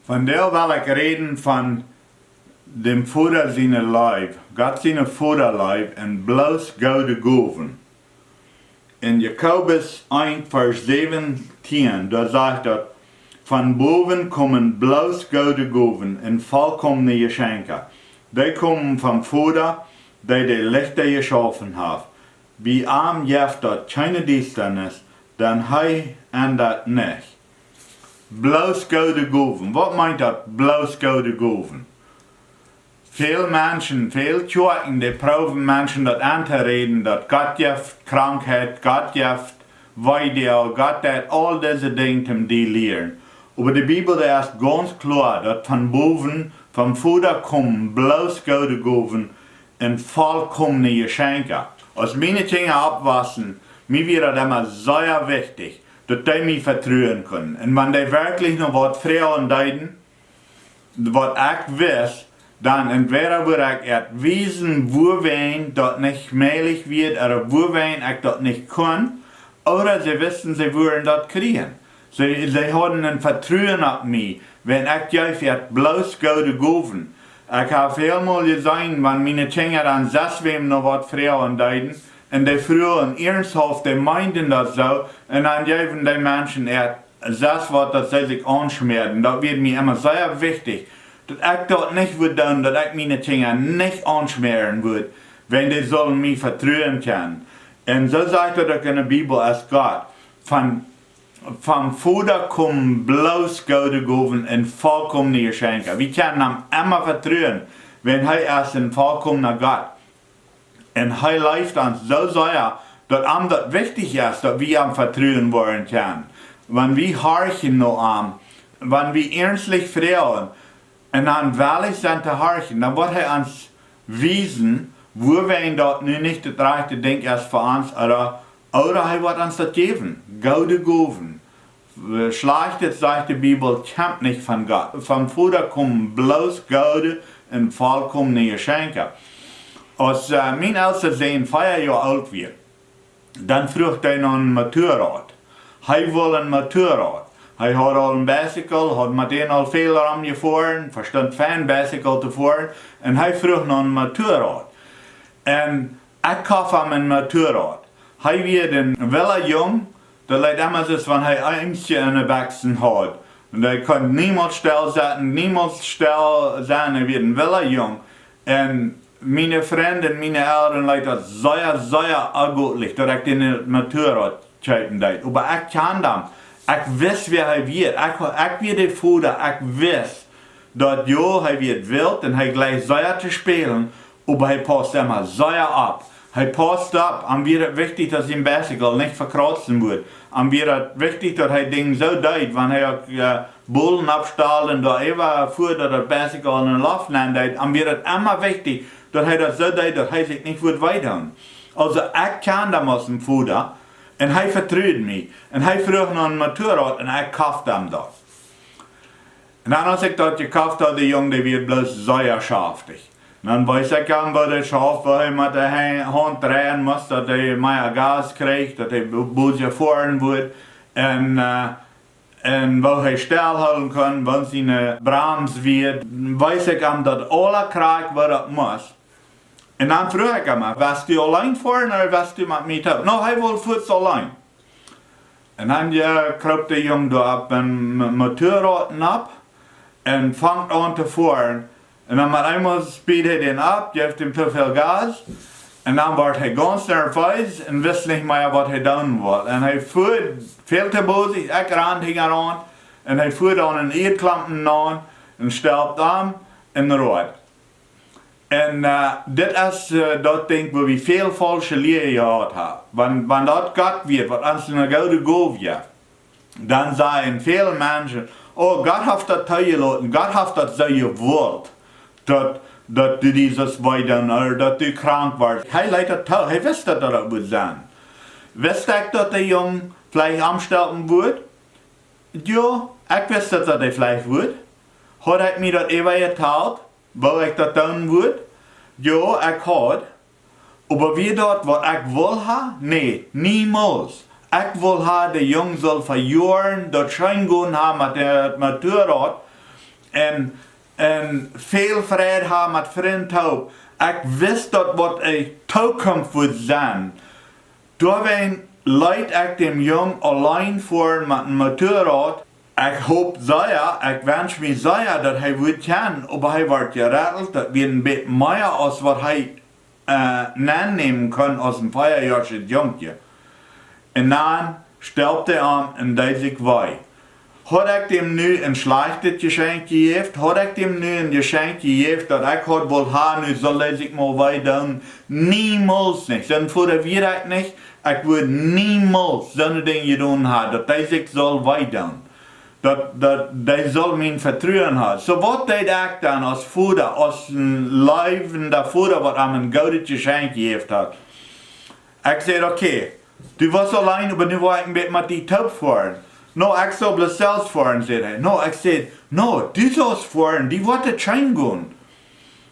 Von der will ich reden von dem Voda seine Leib, Gott seine Voda Leib und bloos goode gowen. In Jakobus 1, Vers 17, da sagt er, von bowen komen bloos goode gowen en volkomne geschenke. Die kommen vom Voda, die Lichter geschaffen hat. Wie arm jeft dat keine diestret, dan hij en dat nich. Bloos goode gowen. Wat meint dat, bloos goode gowen? Veel mensen, veel Kirchen, die proben mensen dat aan te reden, dat Gott jeft krankheid, Gott jeft weideel, Gott dat all diese dingen die leren. Aber die Bibel ist ganz klar, dass von boven, vom Voda kommen, bloos goode gowen en volkomne geschenke. Als meine Dinge abwassen, mir wäre das immer sehr wichtig, dass die mich vertrauen können. Und wenn die wirklich noch was Frauen deuten, was ich weiß, dann entweder würde ich wissen, wowen das nicht möglich wird, oder wowen ich das nicht kann, oder sie wissen, sie würden das kriegen. Sie haben ein Vertrauen auf mich, wenn ich jetzt bloos goode gowen. Ich habe vielmal gesehen, wenn meine Kinder dann deswegen noch was Frauen deuten, und die Frauen ernsthaft, die meinten das so, und dann geben die Menschen das, was sie sich anschmieren. Das wird mir immer sehr wichtig, dass ich das nicht würde tun, dass ich meine Kinder nicht anschmieren würde, wenn die sollen mich vertrauen können. Und so sagt er in der Bibel als Gott, vom Voda kommen bloos goode gowen en volkomne geschenke. Wir können ihm immer vertrauen, wenn er erst ein vollkommener Gott. Und er läuft uns so sehr, dass ihm das wichtig ist, dass wir ihm vertrauen wollen können. Wenn wir horchen noch an, wenn wir ernstlich fragen, und dann willig sind zu horchen, dann wird er uns wiesen, wo wir ihn dort nun nicht das rechte Ding ist für uns, oder er wird uns das geben. Goode gowen. Schlechtes, sagt die Bibel, kommt nicht von Gott. Vom Voda kommen bloos goode en volkomne geschenke. Als mijn Elster zijn 4 Jahre alt wird, dann fragt er noch ein Motorrad. Er will ein Motorrad. Er hat al ein Bicycle, hat mit denen al viel rumgefahren, verstand kein Bicycle zu fahren, und er fragt noch ein Motorrad. Und ich kaufe ihm ein Motorrad. Er wird ein Wille jung, das leid immer so, wenn er Ängste in den Wachsen hat. Und er kann niemals still sein, er wird ein Wille jung. Und meine Freunde, meine Eltern leid das sehr, sehr unglücklich, dass ich den Motorrad kaufen darf. Aber ich kann das. Ich weiß, wer er wird. Ich werde Voda, ich weiß, dass er wird wild und er gleich sehr zu spielen, aber er passt immer sehr ab. Er passt ab, und wird wichtig, dass sein Bicycle nicht verkratzen wird. Und wird wichtig, dass er Dinge so tut, wenn er Bullen abstahlen, da immer fuhr, dass er Bicycle in den Luft nimmt, und wird immer wichtig, dass er das so tut, dass er sich nicht weiterhauen. Also ich kann das aus dem Voda, und er vertraut mich. Und er fragt noch ein Motorrad, und ich kaufe ihm das. Und dann, als ich das gekauft habe, der Junge, der wird bloß sehr schaftig. Dan weiß ich gar, wo der Schaf, wo er mit der Hand drehen muss, dass er mehr Gas kriegt, dass er Busse fahren wird, und wo er stillhalten kann, wenn es eine Bremse wird. Weiß ich gar, dass alle kriegt, was er muss. Und dann frage ich ihn, willst du allein fahren oder willst du mit mir tun? No, er will kurz allein. Und dann kriegt der Junge da ab ein Motorrad ab und fängt an zu fahren. Und dann mit einmal speed er den ab, gibt ihm zu viel Gas, und dann wird er ganz nervös und weiß nicht mehr, was er tun will. Und er fuhrt viel zu bosig, ich ran hingeran, und er fuhrt an einen Erdklampen an und stellt an in den Rot. Und das ist das Ding, wo wir viel falsche Lehre gehabt haben. Wenn das Gott wird, was uns eine goode gowen, dann sagen viele Menschen, oh, Gott hat das teilgelassen, Gott hat das so gewollt. dass du dieses weiter oder dass du krank warst. Er leitet das, er wusste, dass das wird sein. Wusste ich, dass der Junge vielleicht anstellen wird? Ja, ich wusste, dass er vielleicht wird. Hat ich mir das immer geteilt, wo ich das tun würde? Ja, ich hat. Aber wie dort, was ich will haben? Nee, niemals. Ich will haben, der Junge soll für Jahren das Schein gehen haben mit dem Motorrad. en veel vrede hebben met vriendschap. Ik wist dat wat een toekomst would zijn. Daarom leid ik dem jong alleen voor met een motorrad. Ik hoop zeer, ik wens me zeer dat hij would gaan, maar hij wordt geretteld, dat we een beetje meer als wat hij nemen kan als een 4-jarig jongetje. En dan stirbt hij aan en deed zich wij. Had ik dem nu een schlechtes geschenk gegeven, had ik dem nu een geschenk gegeven dat ik had wil hebben, nu zal hij zich maar wij doen. Niemals niet. Zijn voor de wereld niet. Ik wil niemals zo'n ding doen hebben, dat hij zich zal wij doen. Dat hij zal mijn vertrouwen hebben. So wat deed ik dan als Voda, als een levende Voda wat aan een goede geschenk gegeven had? Ik zei oké, du was alleen, maar nu wil ik een beetje met die top voeren. No, ik zal Bloos zelfs voeren, zei hij. No, ik zei, no, du zult voeren, die wordt het schijn gaan.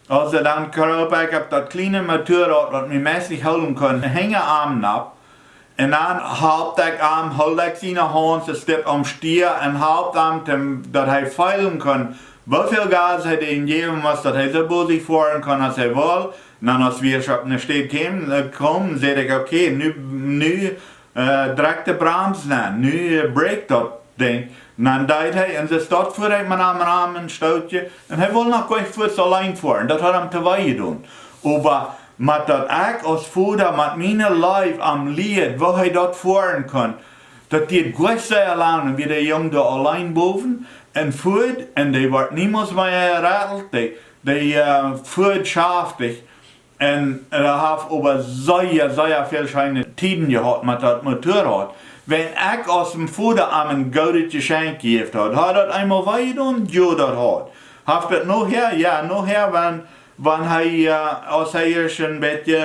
Also dan kroop ik op dat kleine motorrad wat me meestal houden kon, hingen armen op. En dan helpt ik hem, hold ik zijn hand, ze stip om stier en helpt hem, dat hij veilen kan. Hoeveel gas hij in geven moest, dat hij zo boos voeren kan als hij wil. En dan als we op een steed komen, zei ik, oké, nu druk de bremsen aan, nu breekt dat ding. En dan deed hij, en ze staat voor hij met hem een stootje, en hij wil nog gleich voor zijn alleen voeren, dat had hem te wij doen. Maar met dat ik als Voda met mijn lijf am lied, waar hij dat voeren kan, dat die gleich sehr lang, en wie de jong daar alleen boven, en voert, en die wordt niemals meer geratteld, die voert schaftig. En heeft over zeer veel schijne tijden gehad met dat motorrad. Wenn ik als een Voda aan een goede geschenk gegeven had dat eenmaal wij gedaan? Ja, dat had. Heeft het nog her? Ja, nog her, wanneer hij, als hij eerst een beetje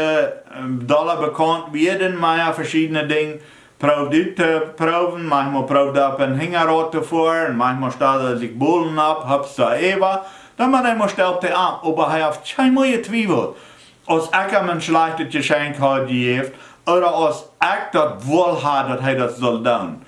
dollar bekend werd, maar verschillende dingen proeft uit te proeven. Manchmal proeft op een hingerrad te voeren, manchmal staat er zich bolen op, hopst zo even. Dan maar eenmaal stelt hij aan, maar hij heeft geen mooie twijfel. Als ik hem een schlechtes geschenk had gegeven, oder als ik dat wil had dat hij dat zal doen.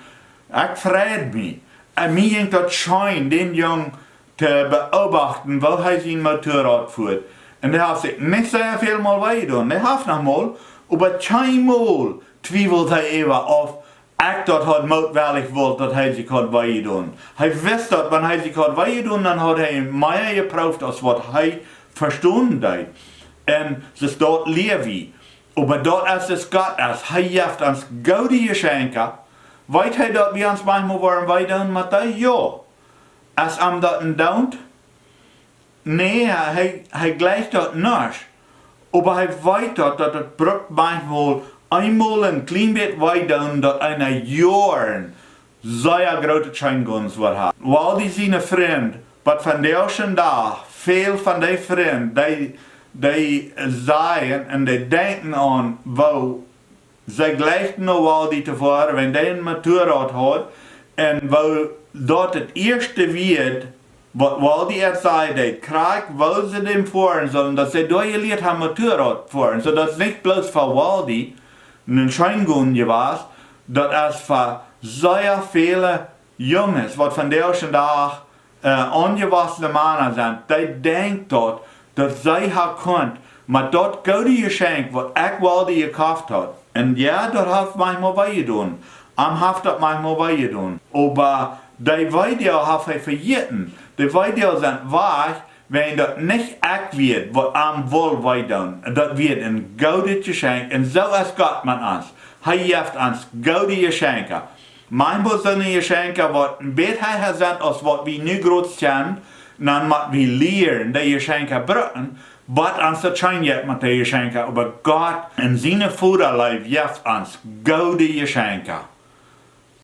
Ik vreed me. En mij ging dat schijn, den jong te beobachten, waar hij zijn motorrad voert. En hij heeft zich niet zeer veel mal wij doen. Hij heeft nog mal, maar geen mal twijfelt hij even of ik dat had moedwillig wil dat hij zich had wij doen. Hij wist dat, wanneer hij zich had wij doen, dan had hij meer geproefd als wat hij verstaan deed. En ze staat Levi. Maar dat is het Gott is. Hij heeft ons goede geschenken. Weet hij dat we ons manchmal waren wij doen met dat? Ja. Als hem dat een doet? Nee, hij gleicht dat niet. Maar hij weet dat het brukt manchmal eenmaal een klein beetje wij doen dat een jaren zeer grote schijngunst wordt hebben. Wel die zijn vriend, maar van de eerste dag, veel van die vrienden, die zeggen en die denken aan wo ze gleich nog wel die tevoren, wenn die een motorrad had en wo dat het eerste wird, wat wel die er zei, die krijgt, wo ze dem voeren zullen, dat ze door geleerd hebben motorrad voeren, zodat het niet bloos voor wel die een schijngunje was, dat is voor zeer vele jongens, wat van de eerste dag ongewassene mannen zijn, die denkt dat zij haar kunt, maar dat goede geschenk wat ik wel die gekauft had. En ja, dat heeft manchmal wij gedaan. Heeft dat manchmal wij gedaan. Maar die video heeft hij vergeten. Die video zijn waar, wenn dat niet ik weet, wat wil wij doen. Dat wordt een goede geschenk. En zo is Gott met ons. Hij heeft ons goede geschenken. Manchmal zijn geschenken wat een beetje zijn als wat we nu groot zijn. Dan moeten we leren die geschenken gebruiken, wat ons het schijnt met die geschenken. Maar Gott en zijn Voda geeft ons goede geschenken.